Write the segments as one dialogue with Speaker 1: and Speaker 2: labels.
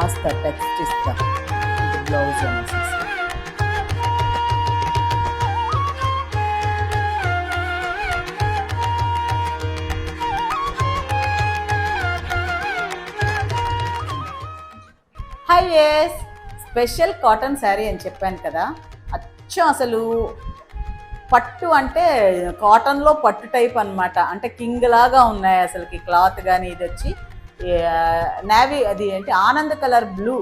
Speaker 1: కాస్త టెక్స్ట్ ఇస్తా బ్లౌజ్ అనేసి. Hi yes, special cotton sari అని చెప్పాను కదా, అచ్చం అసలు పట్టు అంటే కాటన్లో పట్టు టైప్ అనమాట. అంటే కింగ్ లాగా ఉన్నాయి అసలుకి క్లాత్ కానీ. ఇది వచ్చి నేవీ, అది ఏంటి ఆనంద్ కలర్ బ్లూ.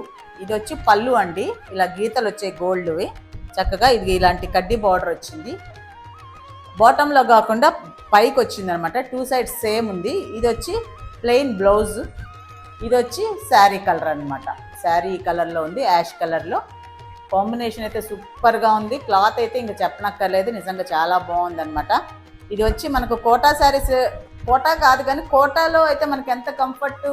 Speaker 1: ఇది వచ్చి పళ్ళు అండి, ఇలా గీతలు వచ్చాయి గోల్డ్వి చక్కగా. ఇది ఇలాంటి కడ్డీ బార్డర్ వచ్చింది, బాటంలో కాకుండా పైకి వచ్చింది అనమాట. 2 సైడ్స్ సేమ్ ఉంది. ఇది వచ్చి ప్లెయిన్ బ్లౌజ్. ఇది వచ్చి శారీ కలర్ అనమాట. శారీ కలర్లో ఉంది, యాష్ కలర్లో. కాంబినేషన్ అయితే సూపర్గా ఉంది. క్లాత్ అయితే ఇంకా చెప్పనక్కర్లేదు, నిజంగా చాలా బాగుంది అనమాట. ఇది వచ్చి మనకు కోటా శారీస్, కోటా కాదు కానీ కోటాలో అయితే మనకి ఎంత కంఫర్ట్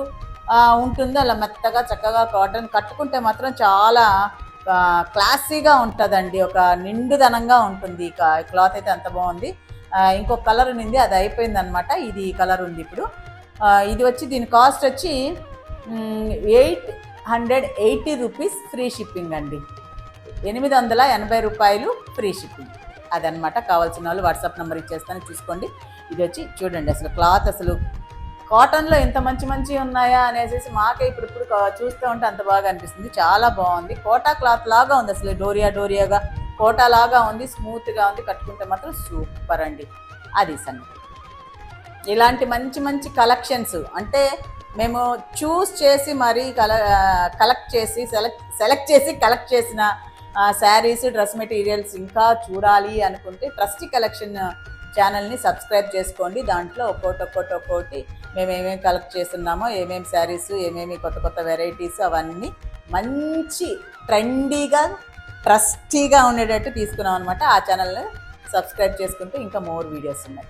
Speaker 1: ఉంటుందో అలా మెత్తగా చక్కగా కాటన్ కట్టుకుంటే మాత్రం చాలా క్లాసీగా ఉంటుందండి, ఒక నిండుదనంగా ఉంటుంది. క్లాత్ అయితే అంత బాగుంది. ఇంకొక కలర్ ఉంది, అది అయిపోయింది అనమాట. ఇది కలర్ ఉంది ఇప్పుడు. ఇది వచ్చి దీని కాస్ట్ వచ్చి 880 రూపీస్ ఫ్రీ షిప్పింగ్ అండి. 880 రూపాయలు ఫ్రీ షిప్పింగ్. అదనమాట. కావాల్సిన వాళ్ళు వాట్సాప్ నెంబర్ ఇచ్చేస్తాను, చూసుకోండి. ఇది వచ్చి చూడండి, అసలు క్లాత్ అసలు కాటన్లో ఎంత మంచి ఉన్నాయా అనేసి మాకే ఇప్పుడు చూస్తూ ఉంటే అంత బాగా అనిపిస్తుంది. చాలా బాగుంది. కోటా క్లాత్ లాగా ఉంది, అసలు డోరియాగా కోటా లాగా ఉంది, స్మూత్గా ఉంది. కట్టుకుంటే మాత్రం సూపర్ అండి. అది సంగతి. ఇలాంటి మంచి కలెక్షన్స్ అంటే మేము చూస్ చేసి మరీ సెలెక్ట్ చేసి కలెక్ట్ చేసిన శారీస్, డ్రెస్ మెటీరియల్స్ ఇంకా చూడాలి అనుకుంటే ట్రస్టీ కలెక్షన్ ఛానల్ని సబ్స్క్రైబ్ చేసుకోండి. దాంట్లో ఒక్కోటి మేము ఏమేమి కలెక్ట్ చేస్తున్నామో, ఏమేమి శారీస్, ఏమేమి కొత్త వెరైటీస్, అవన్నీ మంచి ట్రెండీగా ట్రస్టీగా ఉండేటట్టు తీసుకున్నాం అనమాట. ఆ ఛానల్ని సబ్స్క్రైబ్ చేసుకుంటే ఇంకా మోర్ వీడియోస్ ఉన్నాయి.